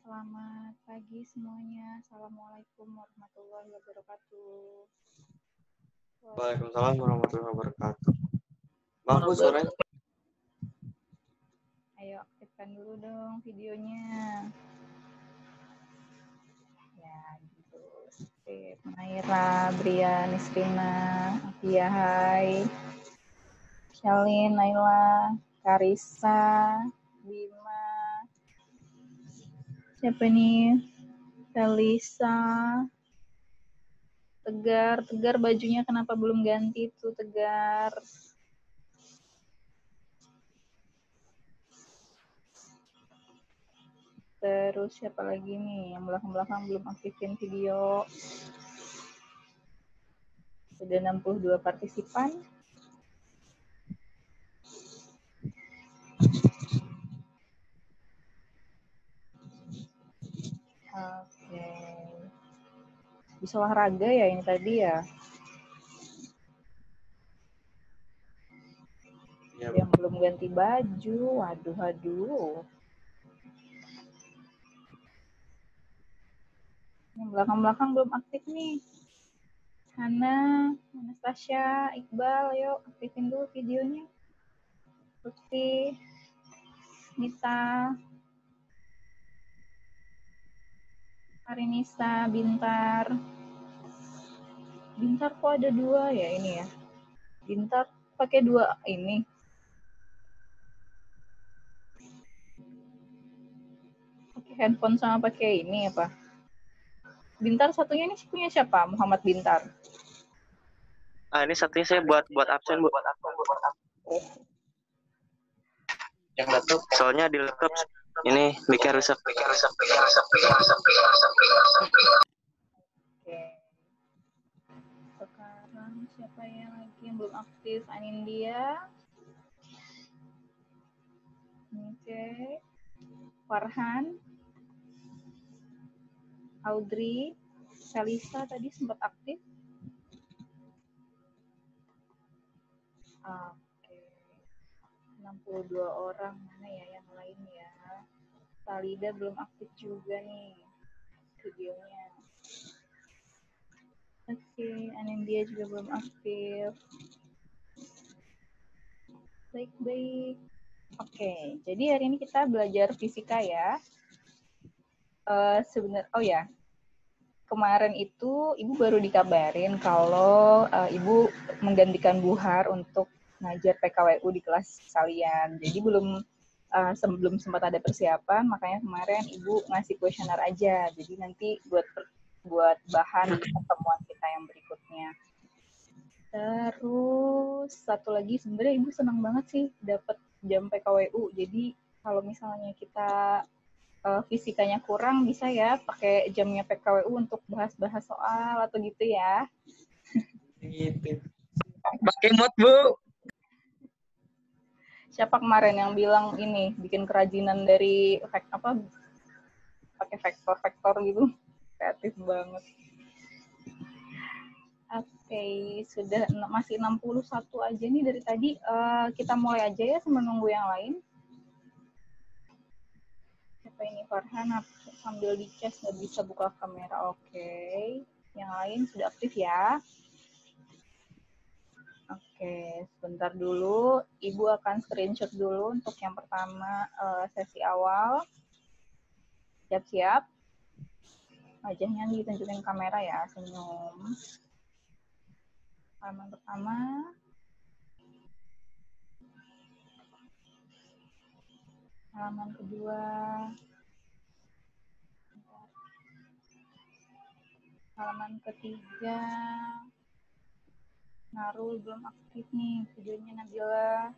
Selamat pagi semuanya. Assalamualaikum warahmatullahi wabarakatuh. Waalaikumsalam warahmatullahi wabarakatuh. Bagus suaranya. Ayo aktifkan dulu dong videonya. Ya gitu. Sip. Naira, Brian, Nisrina, Atia, hai. Shalin, Naila, Karissa, Bima. Siapa nih? Felisa. Tegar bajunya kenapa belum ganti tuh Tegar? Terus siapa lagi nih yang belakang-belakang belum aktifin video? Sudah 62 partisipan. Oke. Bisa olahraga ya ini tadi ya? Ya, yang belum ganti baju, waduh. Yang belakang-belakang belum aktif nih. Hana, Anastasia, Iqbal, yuk aktifin dulu videonya. Lutfi, Nita, Arinisa, Bintar. Bintar kok ada dua ya ini ya? Bintar pakai dua ini. Pakai handphone sama pakai ini apa? Bintar satunya ini punya siapa? Muhammad Bintar. ini satunya saya buat absen, Bu. Yang laptop, soalnya di laptop ini mic-nya rusak. Oke. Sekarang siapa yang lagi yang belum aktif? Anindya. Oke. Farhan. Audrey. Salisa tadi sempat aktif. Oke. 62 orang, mana ya yang lain ya? Salida belum aktif juga nih videonya. Oke, Anindya juga belum aktif. Baik. Oke, jadi hari ini kita belajar fisika ya. Kemarin itu Ibu baru dikabarin kalau Ibu menggantikan Bu Har untuk ngajar PKWU di kelas kalian. Jadi belum sempat ada persiapan, makanya kemarin Ibu ngasih kuesioner aja. Jadi nanti buat bahan di pertemuan kita yang berikutnya. Terus satu lagi sebenarnya Ibu senang banget sih dapat jam PKWU. Jadi kalau misalnya kita fisikanya kurang bisa ya pakai jamnya PKWU untuk bahas-bahas soal atau gitu ya. Gitu. Pakai mod, Bu. Siapa kemarin yang bilang ini bikin kerajinan dari pakai vektor gitu. Kreatif banget. Oke, sudah masih 61 aja nih dari tadi. Kita mulai aja ya menunggu yang lain. Siapa ini? Farhan sambil dicas nggak bisa buka kamera. Oke. Yang lain sudah aktif ya. Oke, sebentar dulu. Ibu akan screenshot dulu untuk yang pertama sesi awal. Siap-siap. Wajahnya ditunjukin kamera ya, senyum. Halaman pertama. Halaman kedua. Halaman ketiga. Narul belum aktif nih, videonya Nabila.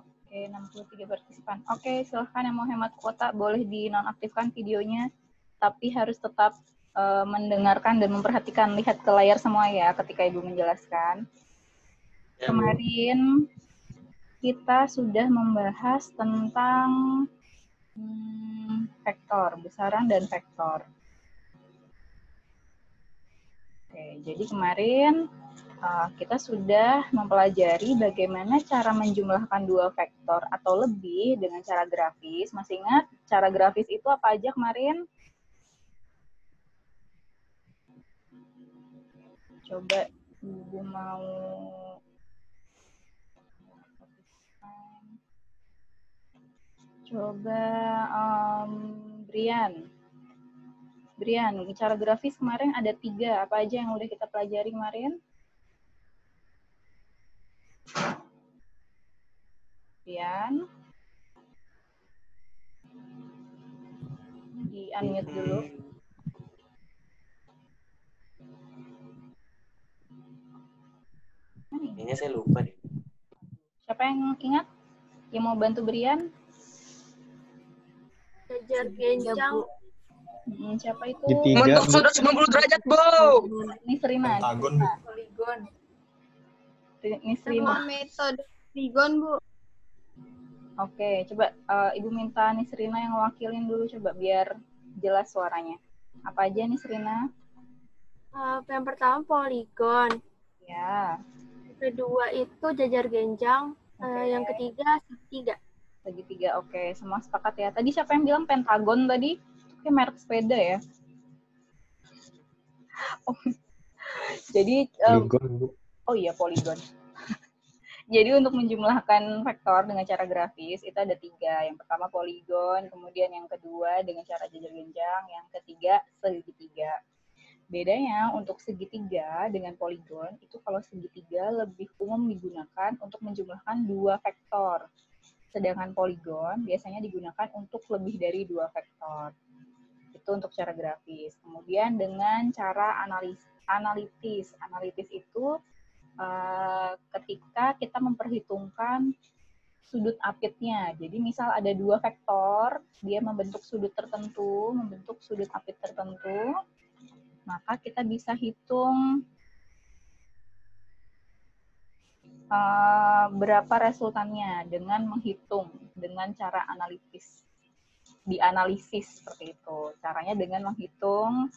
Oke, 63 partisipan. Oke, silahkan yang mau hemat kuota boleh dinonaktifkan videonya, tapi harus tetap mendengarkan dan memperhatikan, lihat ke layar semua ya ketika Ibu menjelaskan. Ya, kemarin kita sudah membahas tentang vektor, besaran dan vektor. Oke, jadi kemarin kita sudah mempelajari bagaimana cara menjumlahkan dua vektor atau lebih dengan cara grafis. Masih ingat cara grafis itu apa aja kemarin? Coba Ibu mau Brian. Brian, cara grafis kemarin ada 3. Apa aja yang udah kita pelajari kemarin? Brian. Di-unmute dulu. Kayaknya saya lupa deh. Siapa yang ingat? Yang mau bantu Brian? Jajar genjang. Siapa itu? Membentuk sudut 90 derajat, Bu. Ini Serina. Pentagon. Poligon. Ini Serina. Metode poligon, Bu. Oke, coba Ibu minta Nisrina yang wakilin dulu coba biar jelas suaranya. Apa aja Nisrina? Yang pertama poligon. Ya. Kedua itu jajar genjang. Yang ketiga segitiga. Segitiga, oke. Semua sepakat ya. Tadi siapa yang bilang pentagon tadi? Kayak merek sepeda ya. Oh. Jadi Poligon, Bu. Oh iya, poligon. Jadi untuk menjumlahkan vektor dengan cara grafis itu ada 3. Yang pertama poligon, kemudian yang kedua dengan cara jajar genjang, yang ketiga segitiga. Bedanya untuk segitiga dengan poligon itu kalau segitiga lebih umum digunakan untuk menjumlahkan 2 vektor. Sedangkan poligon biasanya digunakan untuk lebih dari 2 vektor. Itu untuk cara grafis. Kemudian dengan cara analitis. Analitis itu ketika kita memperhitungkan sudut apitnya. Jadi misal ada 2 vektor, dia membentuk sudut tertentu, membentuk sudut apit tertentu, maka kita bisa hitung berapa resultannya dengan menghitung dengan cara analitis. Dianalisis seperti itu. Caranya dengan menghitung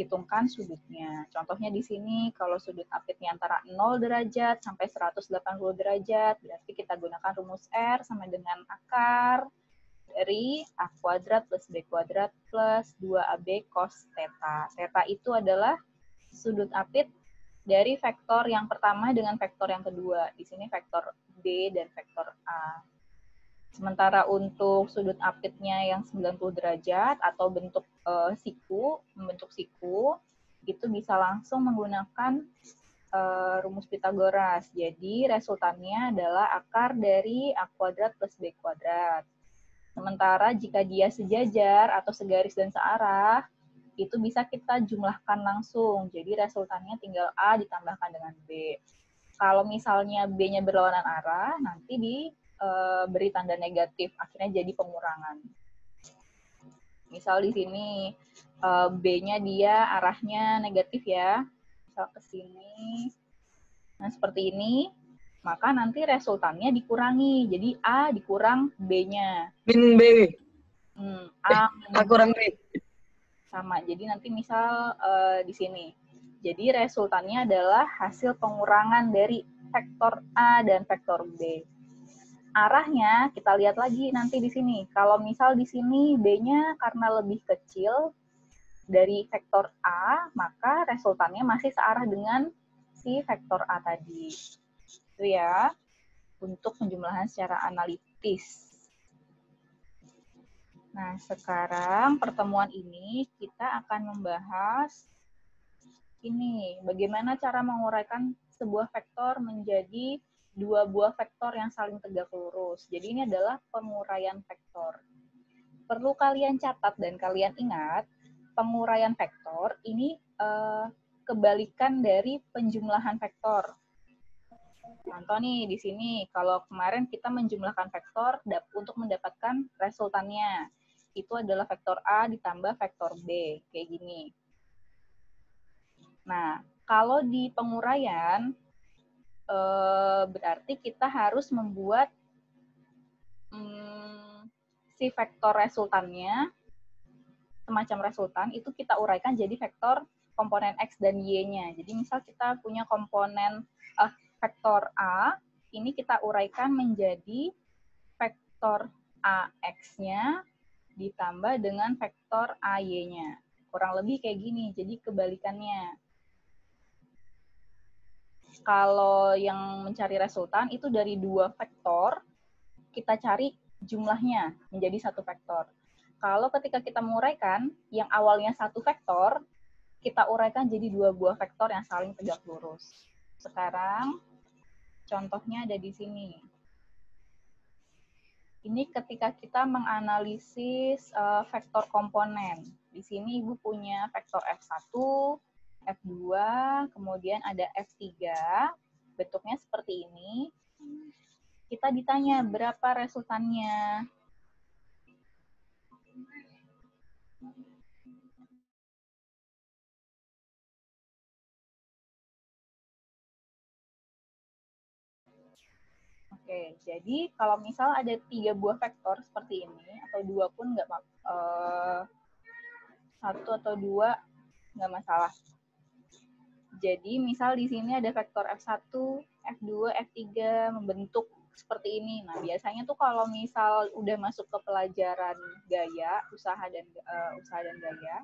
hitungkan sudutnya. Contohnya di sini kalau sudut apitnya antara 0 derajat sampai 180 derajat, berarti kita gunakan rumus R sama dengan akar dari A kuadrat plus B kuadrat plus 2AB cos theta. Theta itu adalah sudut apit dari vektor yang pertama dengan vektor yang kedua. Di sini vektor B dan vektor A. Sementara untuk sudut apitnya yang 90 derajat atau bentuk membentuk siku, itu bisa langsung menggunakan rumus Pitagoras. Jadi resultannya adalah akar dari A kuadrat plus B kuadrat. Sementara jika dia sejajar atau segaris dan searah, itu bisa kita jumlahkan langsung. Jadi resultannya tinggal A ditambahkan dengan B. Kalau misalnya B-nya berlawanan arah, nanti beri tanda negatif, akhirnya jadi pengurangan. Misal di sini B-nya dia arahnya negatif ya, misal ke sini. Nah seperti ini, maka nanti resultannya dikurangi, jadi A dikurang B-nya. Min B. A kurang B. Sama, jadi nanti misal di sini. Jadi resultannya adalah hasil pengurangan dari vektor A dan vektor B. Arahnya kita lihat lagi nanti di sini. Kalau misal di sini B-nya karena lebih kecil dari vektor A, maka resultannya masih searah dengan si vektor A tadi. Itu ya, untuk penjumlahan secara analitis. Nah, sekarang pertemuan ini kita akan membahas ini, bagaimana cara menguraikan sebuah vektor menjadi 2 buah vektor yang saling tegak lurus. Jadi ini adalah penguraian vektor. Perlu kalian catat dan kalian ingat, penguraian vektor ini kebalikan dari penjumlahan vektor. Contoh nih di sini, kalau kemarin kita menjumlahkan vektor untuk mendapatkan resultannya, itu adalah vektor A ditambah vektor B, kayak gini. Nah, kalau di penguraian, berarti kita harus membuat si vektor resultannya, semacam resultan, itu kita uraikan jadi vektor komponen X dan Y-nya. Jadi misal kita punya komponen vektor A, ini kita uraikan menjadi vektor AX-nya ditambah dengan vektor AY-nya. Kurang lebih kayak gini, jadi kebalikannya. Kalau yang mencari resultan itu dari 2 vektor, kita cari jumlahnya menjadi 1 vektor. Kalau ketika kita menguraikan, yang awalnya 1 vektor, kita uraikan jadi 2 buah vektor yang saling tegak lurus. Sekarang, contohnya ada di sini. Ini ketika kita menganalisis vektor komponen. Di sini Ibu punya vektor F1, F2, kemudian ada F3. Bentuknya seperti ini. Kita ditanya berapa resultannya. Oke, jadi kalau misal ada 3 buah vektor seperti ini, atau 2 pun nggak apa-apa, 1 atau 2 nggak masalah. Jadi misal di sini ada vektor F1, F2, F3 membentuk seperti ini. Nah, biasanya tuh kalau misal udah masuk ke pelajaran gaya, usaha dan gaya,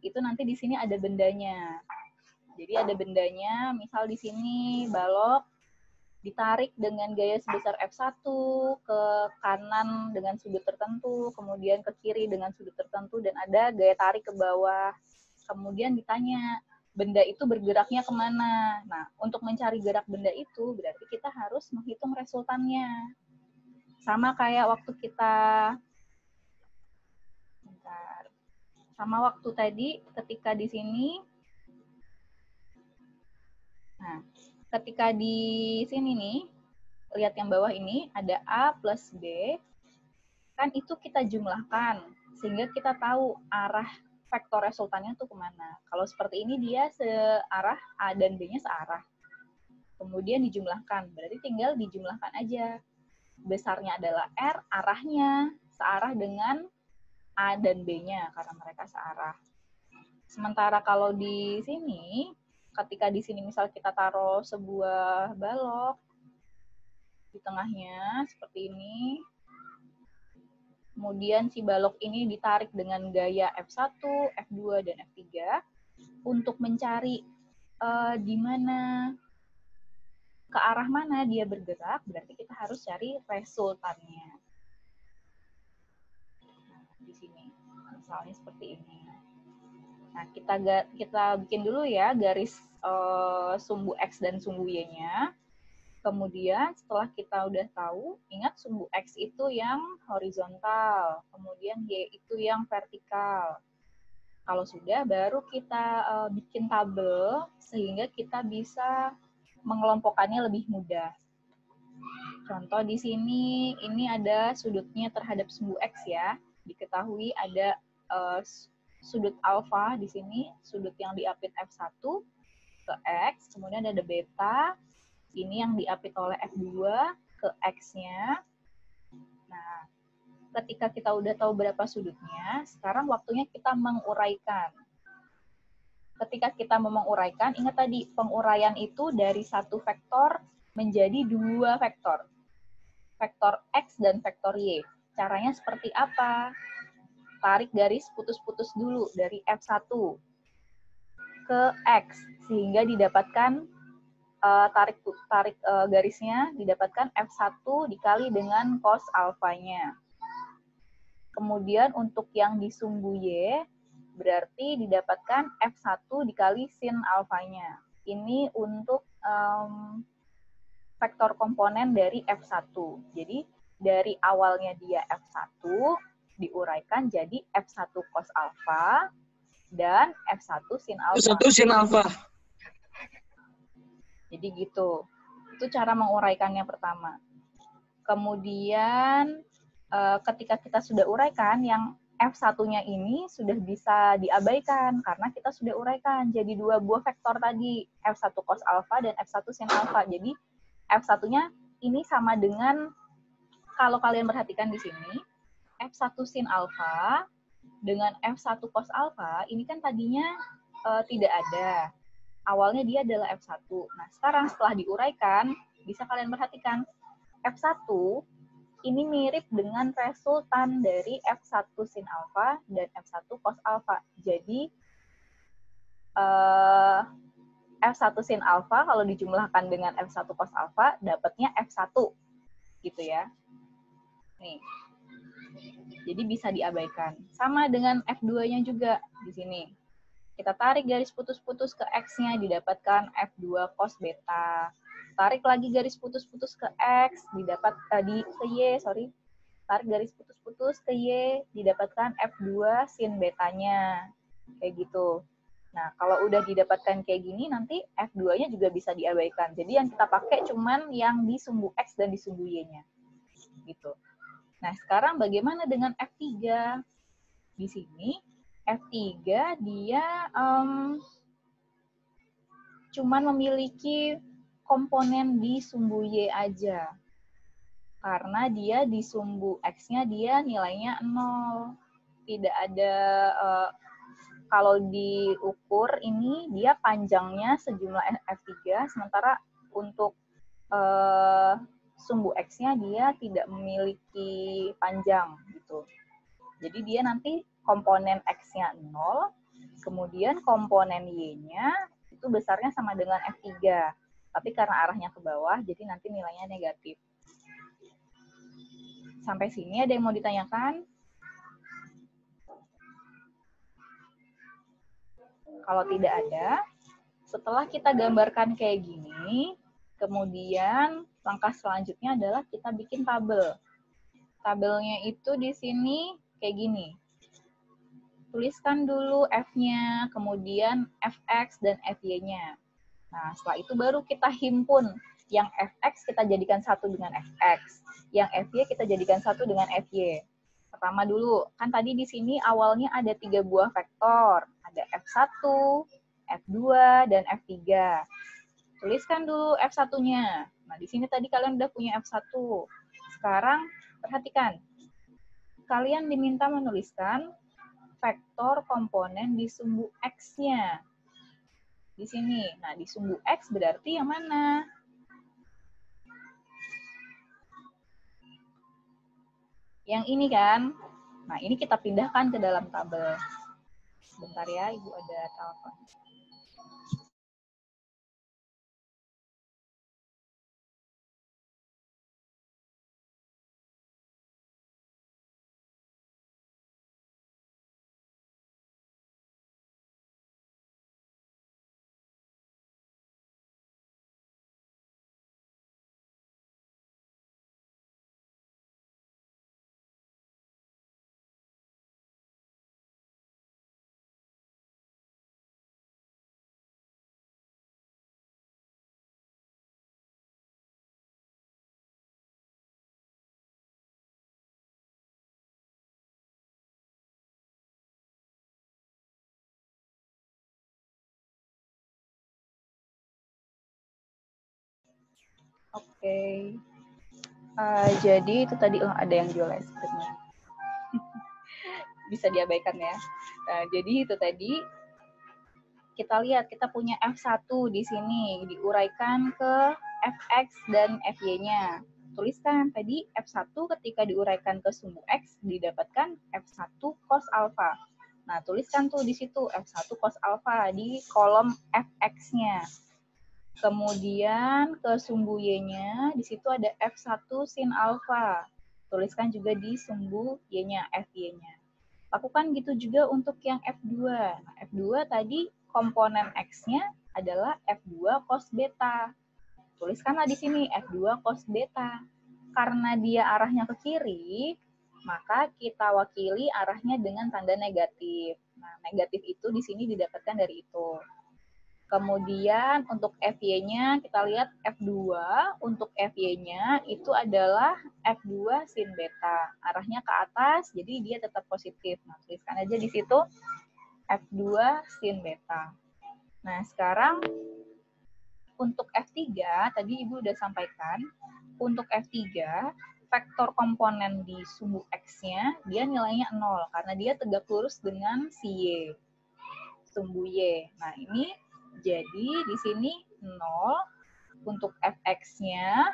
itu nanti di sini ada bendanya. Jadi ada bendanya, misal di sini balok ditarik dengan gaya sebesar F1 ke kanan dengan sudut tertentu, kemudian ke kiri dengan sudut tertentu, dan ada gaya tarik ke bawah. Kemudian ditanya, benda itu bergeraknya kemana? Nah, untuk mencari gerak benda itu, berarti kita harus menghitung resultannya. Sama kayak waktu kita, sama waktu tadi ketika di sini, nah, ketika di sini nih, lihat yang bawah ini, ada A plus B, kan itu kita jumlahkan, sehingga kita tahu arah vektor resultannya tuh kemana. Kalau seperti ini dia searah, A dan B-nya searah. Kemudian dijumlahkan, berarti tinggal dijumlahkan aja. Besarnya adalah R, arahnya searah dengan A dan B-nya, karena mereka searah. Sementara kalau di sini, ketika di sini misal kita taruh sebuah balok di tengahnya seperti ini, kemudian si balok ini ditarik dengan gaya F1, F2, dan F3 untuk mencari di mana, ke arah mana dia bergerak, berarti kita harus cari resultannya. Nah, di sini, misalnya seperti ini. Nah, kita bikin dulu ya garis sumbu X dan sumbu Y-nya. Kemudian setelah kita udah tahu, ingat sumbu X itu yang horizontal, kemudian Y itu yang vertikal. Kalau sudah, baru kita bikin tabel sehingga kita bisa mengelompokkannya lebih mudah. Contoh di sini, ini ada sudutnya terhadap sumbu X ya. Diketahui ada sudut alfa di sini, sudut yang diapit F1 ke X, kemudian ada beta, ini yang diapit oleh F2 ke X-nya. Nah, ketika kita udah tahu berapa sudutnya, sekarang waktunya kita menguraikan. Ketika kita mau menguraikan, ingat tadi, penguraian itu dari 1 vektor menjadi 2 vektor. Vektor X dan vektor Y. Caranya seperti apa? Tarik garis putus-putus dulu dari F1 ke X, sehingga didapatkan tarik garisnya, didapatkan F1 dikali dengan cos alfanya. Kemudian untuk yang di sumbu Y, berarti didapatkan F1 dikali sin alfanya. Ini untuk vektor komponen dari F1. Jadi dari awalnya dia F1, diuraikan jadi F1 cos alfa dan F1 sin alfa. F1 sin alfa. Jadi gitu. Itu cara menguraikannya pertama. Kemudian ketika kita sudah uraikan, yang F1-nya ini sudah bisa diabaikan karena kita sudah uraikan jadi 2 buah vektor tadi, F1 cos alfa dan F1 sin alfa. Jadi F1-nya ini sama dengan, kalau kalian perhatikan di sini, F1 sin alfa dengan F1 cos alfa, ini kan tadinya tidak ada. Awalnya dia adalah F1. Nah, sekarang setelah diuraikan, bisa kalian perhatikan, F1 ini mirip dengan resultan dari F1 sin alfa dan F1 cos alfa. Jadi, F1 sin alfa kalau dijumlahkan dengan F1 cos alfa, dapatnya F1. Gitu ya. Nih. Jadi bisa diabaikan. Sama dengan F2-nya juga di sini. Kita tarik garis putus-putus ke X-nya, didapatkan F2 cos beta. Tarik lagi garis putus-putus ke X, ke Y, sorry. Tarik garis putus-putus ke Y, didapatkan F2 sin betanya. Kayak gitu. Nah, kalau udah didapatkan kayak gini, nanti F2-nya juga bisa diabaikan. Jadi yang kita pakai cuman yang di sumbu X dan di sumbu Y-nya. Gitu. Nah, sekarang bagaimana dengan F3? Di sini, F3 dia cuman memiliki komponen di sumbu Y aja. Karena dia di sumbu X-nya dia nilainya 0. Tidak ada, kalau diukur ini dia panjangnya sejumlah F3, sementara untuk sumbu X-nya dia tidak memiliki panjang gitu. Jadi dia nanti komponen X-nya 0, kemudian komponen Y-nya itu besarnya sama dengan F3. Tapi karena arahnya ke bawah, jadi nanti nilainya negatif. Sampai sini ada yang mau ditanyakan? Kalau tidak ada, setelah kita gambarkan kayak gini, kemudian langkah selanjutnya adalah kita bikin tabel. Tabelnya itu di sini kayak gini. Tuliskan dulu F-nya, kemudian Fx dan Fy-nya. Nah, setelah itu baru kita himpun. Yang Fx kita jadikan satu dengan Fx. Yang Fy kita jadikan satu dengan Fy. Pertama dulu, kan tadi di sini awalnya ada 3 buah vektor. Ada F1, F2, dan F3. Tuliskan dulu F1-nya. Nah, di sini tadi kalian udah punya F1. Sekarang, perhatikan. Kalian diminta menuliskan vektor komponen di sumbu X-nya. Di sini. Nah, di sumbu X berarti yang mana? Yang ini kan? Nah, ini kita pindahkan ke dalam tabel. Sebentar ya, Ibu ada telepon. Oke. Jadi itu tadi ada yang jual es krim. Bisa diabaikan ya. Jadi itu tadi kita lihat kita punya F1 di sini diuraikan ke Fx dan Fy-nya. Tuliskan tadi F1 ketika diuraikan ke sumbu X didapatkan F1 cos alfa. Nah, tuliskan tuh di situ F1 cos alfa di kolom Fx-nya. Kemudian ke sumbu Y-nya, di situ ada F1 sin alfa. Tuliskan juga di sumbu Y-nya, Fy-nya. Lakukan gitu juga untuk yang F2. Nah, F2 tadi komponen X-nya adalah F2 cos beta. Tuliskanlah di sini F2 cos beta. Karena dia arahnya ke kiri, maka kita wakili arahnya dengan tanda negatif. Nah, negatif itu di sini didapatkan dari itu. Kemudian untuk Fy-nya kita lihat F2, untuk Fy-nya itu adalah F2 sin beta. Arahnya ke atas, jadi dia tetap positif. Nah, tuliskan aja di situ F2 sin beta. Nah, sekarang untuk F3, tadi Ibu udah sampaikan, untuk F3, vektor komponen di sumbu X-nya, dia nilainya 0, karena dia tegak lurus dengan si Y. sumbu Y. Nah, ini jadi di sini 0 untuk fx-nya.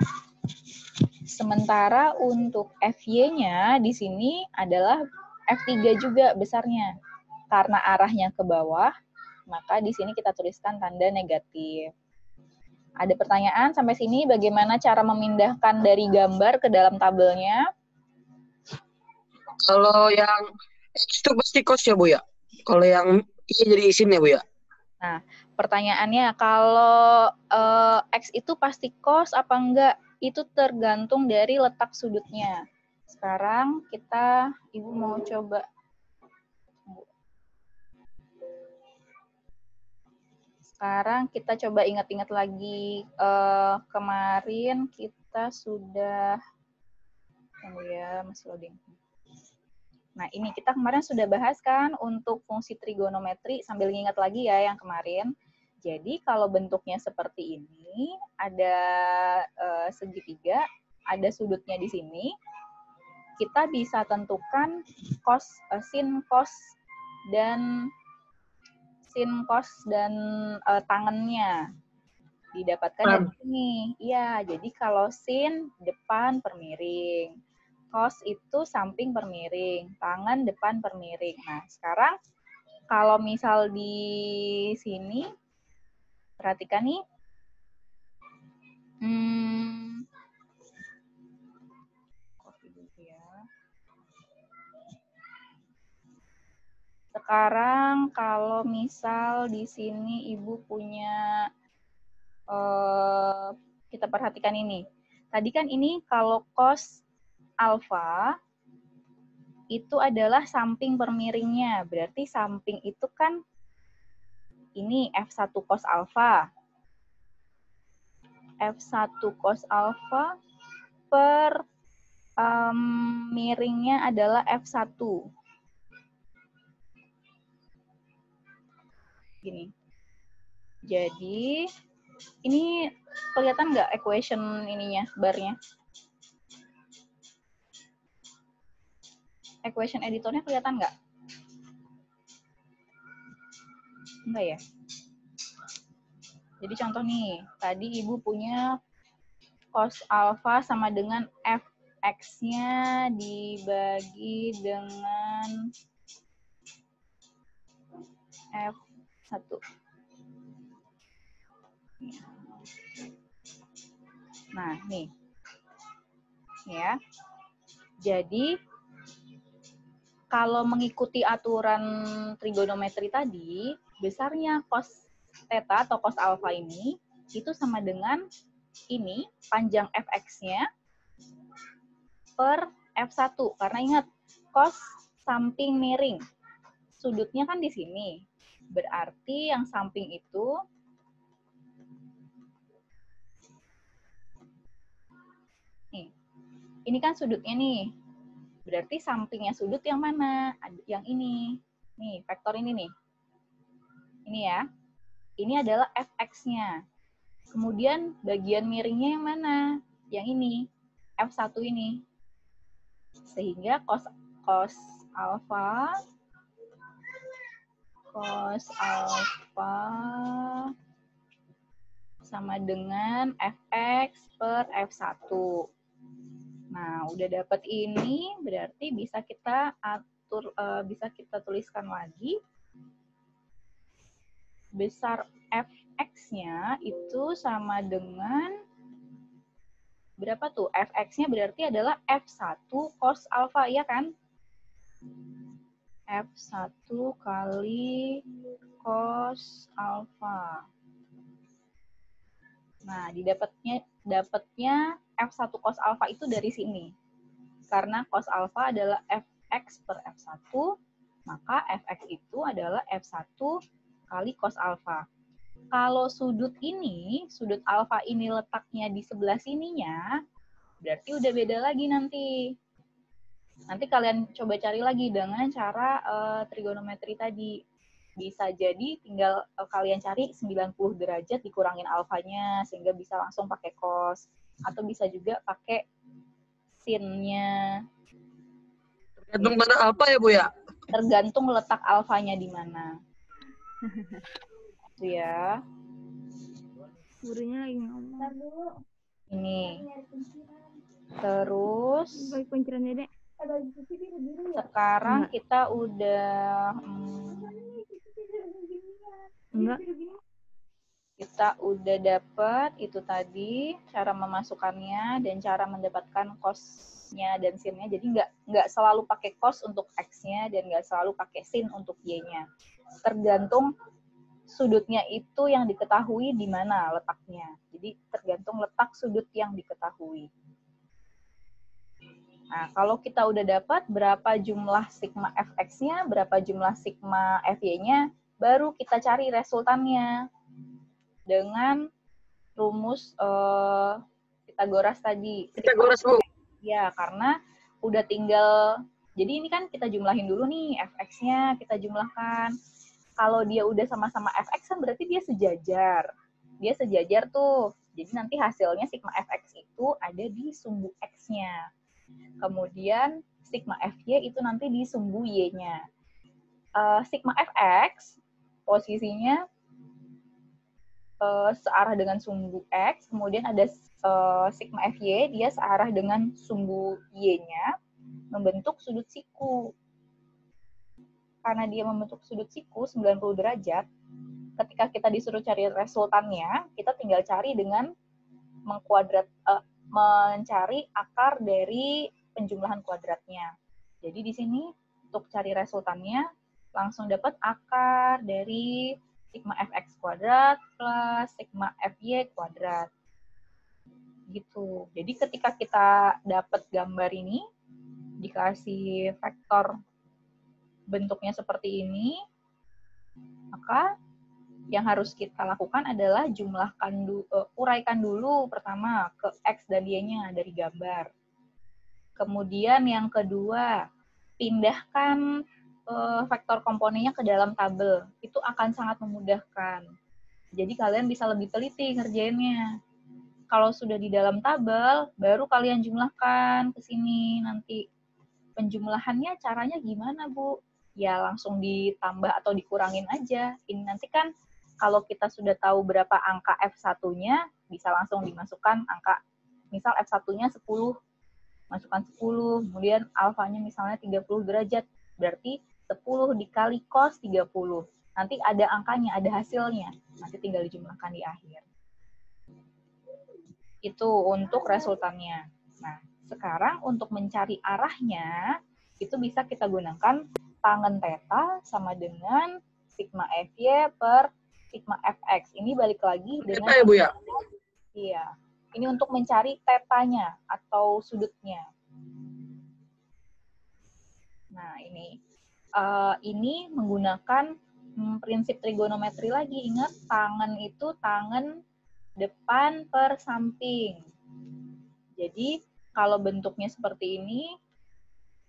Sementara untuk fy-nya di sini adalah f3 juga besarnya. Karena arahnya ke bawah, maka di sini kita tuliskan tanda negatif. Ada pertanyaan sampai sini, bagaimana cara memindahkan dari gambar ke dalam tabelnya? Kalau yang X itu pasti cos ya, Bu ya? Kalau yang Y jadi sin ya, Bu ya? Nah, pertanyaannya kalau X itu pasti cos apa enggak? Itu tergantung dari letak sudutnya. Sekarang Ibu mau coba. Sekarang kita coba ingat-ingat lagi. Kemarin kita sudah, tunggu ya, masih loading. Nah, ini kita kemarin sudah bahas kan untuk fungsi trigonometri, sambil ingat lagi ya yang kemarin. Jadi kalau bentuknya seperti ini, ada segitiga, ada sudutnya di sini, kita bisa tentukan sin, cos, dan tangannya. Didapatkan dari sini. Iya, jadi kalau sin, depan per miring. Cos itu samping per miring, tangan depan per miring. Nah, sekarang kalau misal di sini, perhatikan nih. Sekarang kalau misal di sini Ibu punya, kita perhatikan ini. Tadi kan ini kalau cos alfa, itu adalah samping per miringnya. Berarti samping itu kan ini F1 cos alfa. F1 cos alfa per miringnya adalah F1. Gini. Jadi, ini kelihatan nggak equation ininya, barnya? Equation editornya kelihatan nggak? Enggak ya? Jadi contoh nih, tadi Ibu punya cos alfa sama dengan fx-nya dibagi dengan f1. Nah, nih. Ya. Jadi, kalau mengikuti aturan trigonometri tadi, besarnya cos theta atau cos alfa ini itu sama dengan ini, panjang fx-nya per f1. Karena ingat, cos samping miring. Sudutnya kan di sini. Berarti yang samping itu nih. Ini kan sudutnya nih. Berarti sampingnya sudut yang mana? Yang ini. Nih, vektor ini nih. Ini ya. Ini adalah fx-nya. Kemudian bagian miringnya yang mana? Yang ini. F1 ini. Sehingga cos alfa sama dengan fx per f1. Nah, udah dapat ini, berarti bisa kita atur, bisa kita tuliskan lagi. Besar fx-nya itu sama dengan berapa tuh? Fx-nya berarti adalah f1 cos alfa, ya kan? F1 kali cos alfa. Nah, dapatnya F1 cos alfa itu dari sini. Karena cos alfa adalah fx per f1, maka fx itu adalah f1 kali cos alfa. Kalau sudut alfa ini letaknya di sebelah sininya, berarti udah beda lagi nanti. Nanti kalian coba cari lagi dengan cara trigonometri tadi. Bisa jadi tinggal kalian cari 90 derajat dikurangin alfanya sehingga bisa langsung pakai cos, atau bisa juga pakai sin-nya. Tergantung mana alfa ya, Bu ya? Tergantung letak alfanya di mana. Itu ya. Gurunya lagi ngomong. Ini. Terus Bagi kunciran Dede. sekarang Enggak. kita udah Enggak. kita udah dapat itu tadi cara memasukkannya dan cara mendapatkan cos-nya dan sin-nya. Jadi nggak selalu pakai cos untuk x-nya dan nggak selalu pakai sin untuk y-nya. Tergantung sudutnya itu yang diketahui di mana letaknya. Jadi tergantung letak sudut yang diketahui. Nah, kalau kita udah dapat berapa jumlah sigma fx-nya, berapa jumlah sigma fy-nya, baru kita cari resultannya dengan rumus Pitagoras tadi. Pitagoras, Bu. Ya, karena udah tinggal, jadi ini kan kita jumlahin dulu nih, fx-nya kita jumlahkan. Kalau dia udah sama-sama fx kan berarti dia sejajar. Dia sejajar tuh. Jadi nanti hasilnya sigma fx itu ada di sumbu x-nya. Kemudian sigma fy itu nanti di sumbu y-nya. Sigma fx posisinya searah dengan sumbu x, kemudian ada sigma fy, dia searah dengan sumbu y-nya, membentuk sudut siku. Karena dia membentuk sudut siku 90 derajat, ketika kita disuruh cari resultannya, kita tinggal cari dengan mencari akar dari penjumlahan kuadratnya. Jadi di sini untuk cari resultannya langsung dapat akar dari sigma fx kuadrat plus sigma fy kuadrat. Gitu. Jadi ketika kita dapat gambar ini, dikasih vektor bentuknya seperti ini, maka yang harus kita lakukan adalah uraikan dulu pertama ke x dan y-nya dari gambar. Kemudian yang kedua, pindahkan vektor komponennya ke dalam tabel. Itu akan sangat memudahkan. Jadi kalian bisa lebih teliti ngerjainnya. Kalau sudah di dalam tabel, baru kalian jumlahkan ke sini nanti. Penjumlahannya caranya gimana, Bu? Ya langsung ditambah atau dikurangin aja. Ini nanti kan kalau kita sudah tahu berapa angka F1-nya, bisa langsung dimasukkan angka, misal F1-nya 10, masukkan 10, kemudian alfanya misalnya 30 derajat, berarti 10 dikali cos 30. Nanti ada angkanya, ada hasilnya. Nanti tinggal dijumlahkan di akhir. Itu untuk resultannya. Nah, sekarang untuk mencari arahnya, itu bisa kita gunakan tangen theta sama dengan sigma fy per sigma fx. Ini balik lagi dengan... Theta ya, Bu, ya? Iya. Ini untuk mencari tetanya atau sudutnya. Nah, ini menggunakan prinsip trigonometri lagi. Ingat, tangen itu tangen depan per samping. Jadi, kalau bentuknya seperti ini,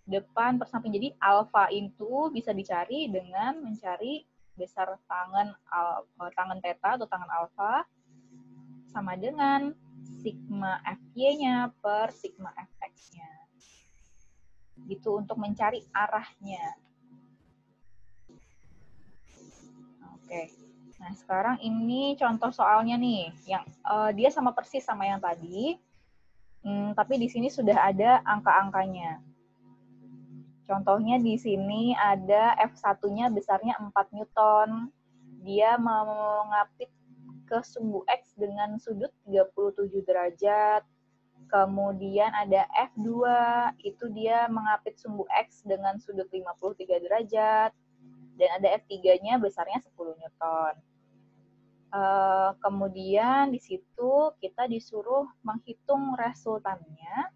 depan per samping. Jadi, alfa itu bisa dicari dengan mencari besar tangen theta atau tangen alfa sama dengan sigma fy-nya per sigma fx-nya. Gitu untuk mencari arahnya. Oke. Nah, sekarang ini contoh soalnya nih, yang dia sama persis sama yang tadi, tapi di sini sudah ada angka-angkanya. Contohnya di sini ada F1-nya besarnya 4 Newton. Dia mengapit ke sumbu X dengan sudut 37 derajat. Kemudian ada F2, itu dia mengapit sumbu X dengan sudut 53 derajat. Dan ada F3-nya besarnya 10 Newton. Kemudian di situ kita disuruh menghitung resultannya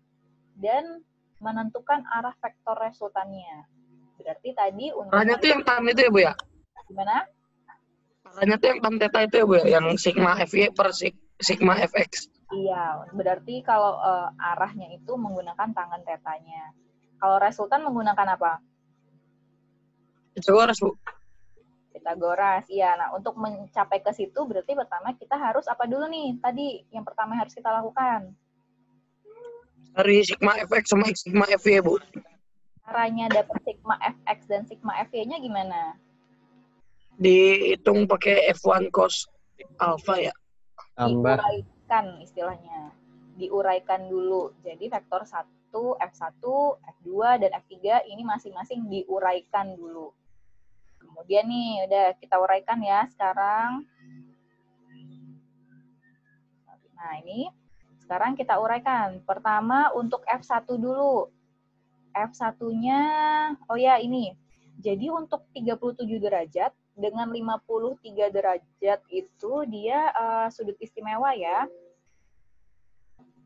dan menentukan arah vektor resultannya. Berarti tadi untuk... Arahnya tuh yang tan itu ya, Bu, ya? Gimana? Arahnya tuh yang tan theta itu ya, Bu, ya? Yang sigma fy per sigma fx. Iya, berarti kalau arahnya itu menggunakan tangen tetanya. Kalau resultan menggunakan apa? Pitagoras, Bu. Pitagoras, iya. Nah, untuk mencapai ke situ berarti pertama kita harus apa dulu nih? Tadi yang pertama harus kita lakukan. Dari sigma fx sama sigma fy, Bu. Caranya dapat sigma fx dan sigma fy-nya gimana? dihitung pakai F1 cos alpha ya. Tambah. Diuraikan istilahnya. Diuraikan dulu. Jadi vektor 1, F1, F2, dan F3 ini masing-masing diuraikan dulu. Kemudian nih, udah kita uraikan ya sekarang. Nah, ini sekarang kita uraikan. Pertama untuk F1 dulu. F1-nya, oh ya ini. Jadi untuk 37 derajat dengan 53 derajat itu dia sudut istimewa ya.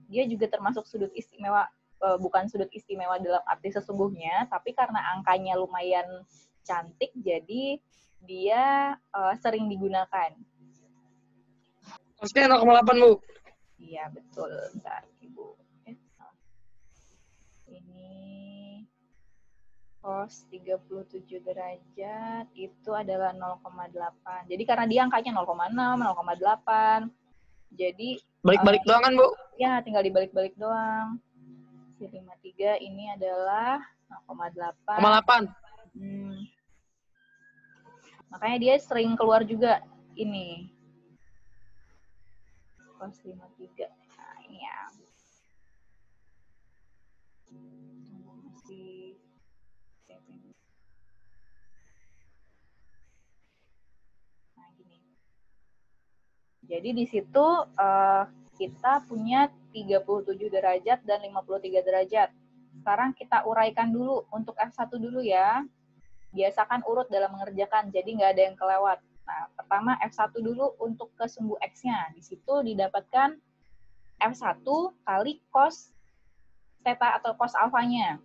Dia juga termasuk sudut istimewa, bukan sudut istimewa dalam arti sesungguhnya, tapi karena angkanya lumayan cantik, jadi dia sering digunakan. Cosnya 0,8, Bu. Iya, betul. Bentar, Ibu. Ini cos 37 derajat itu adalah 0,8. Jadi karena dia angkanya 0,6, 0,8. Jadi Balik-balik doang kan, Bu? ya tinggal dibalik-balik doang. Si 53 ini adalah 0,8. 0,8. Makanya dia sering keluar juga ini. Cos 53. Nah, ini ya. Masih nah, gini. Jadi di situ kita punya 37 derajat dan 53 derajat. Sekarang kita uraikan dulu untuk F1 dulu ya. Biasakan urut dalam mengerjakan, jadi nggak ada yang kelewat. Nah, pertama F1 dulu untuk ke sumbu X-nya. Di situ didapatkan F1 kali cos theta atau cos alfanya.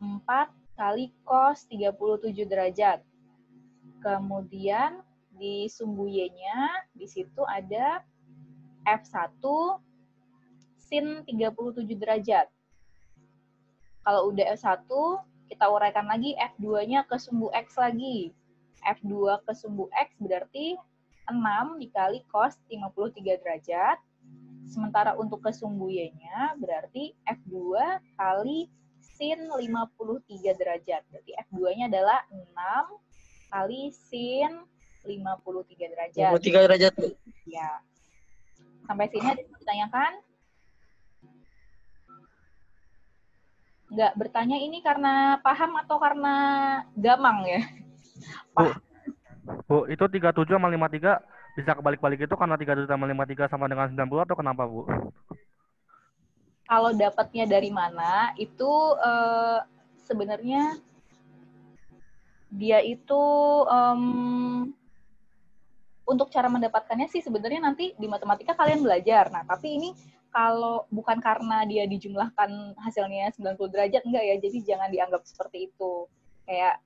4 kali cos 37 derajat. Kemudian di sumbu Y-nya, di situ ada F1 sin 37 derajat. Kalau udah F1, kita uraikan lagi F2-nya ke sumbu X lagi. F2 ke sumbu X berarti 6 dikali cos 53 derajat. Sementara untuk ke sumbu Y-nya berarti F2 kali sin 53 derajat. Berarti F2-nya adalah 6 kali sin 53 derajat. 53 derajat, Bu. Ya. Sampai sini ada yang ditanyakan? Nggak bertanya ini karena paham atau karena gamang ya? Bu, itu 37 sama 53 bisa kebalik-balik itu karena 37 sama 53 sama dengan 90 atau kenapa, Bu? Kalau dapatnya dari mana, itu sebenarnya dia itu untuk cara mendapatkannya sih sebenarnya nanti di matematika kalian belajar. Nah, tapi ini kalau bukan karena dia dijumlahkan hasilnya 90 derajat, enggak ya, jadi jangan dianggap seperti itu. Kayak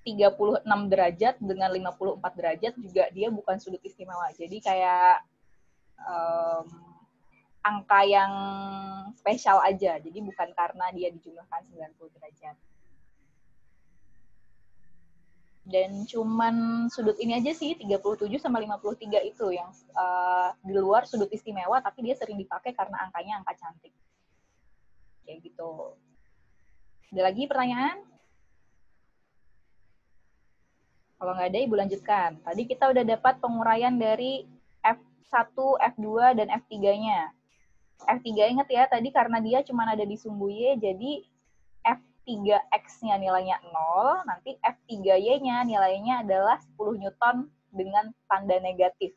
36 derajat dengan 54 derajat juga dia bukan sudut istimewa. Jadi kayak angka yang spesial aja. Jadi bukan karena dia dijumlahkan 90 derajat. Dan cuman sudut ini aja sih, 37 sama 53 itu yang di luar sudut istimewa, tapi dia sering dipakai karena angkanya angka cantik. Kayak gitu. Ada lagi pertanyaan? Kalau nggak ada, Ibu lanjutkan. Tadi kita udah dapat penguraian dari F1, F2, dan F3-nya. F3 ingat ya, tadi karena dia cuma ada di sumbu Y, jadi F3X-nya nilainya 0, nanti F3Y-nya nilainya adalah 10 Newton dengan tanda negatif.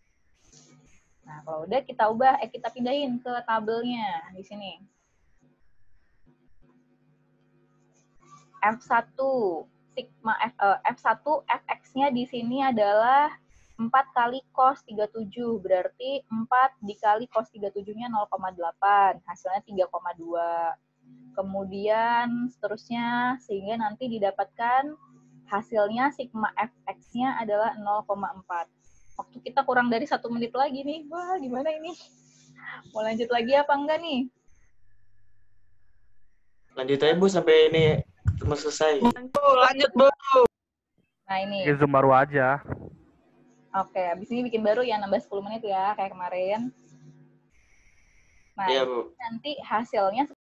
Nah, kalau udah kita ubah, kita pindahin ke tabelnya di sini. F1 sigma F1 Fx-nya di sini adalah 4 kali cos 37, berarti 4 dikali cos 37-nya 0,8, hasilnya 3,2. Kemudian seterusnya, sehingga nanti didapatkan hasilnya sigma Fx-nya adalah 0,4. Waktu kita kurang dari 1 menit lagi nih. Wah, gimana ini? Mau lanjut lagi apa enggak nih? Lanjut aja, Bu, sampai ini cuma selesai. Lanjut, Bu. Nah, ini. Bikin Zoom baru aja. Oke, habis ini bikin baru ya, nambah 10 menit ya, kayak kemarin. Nah, Iya, Bu. nanti hasilnya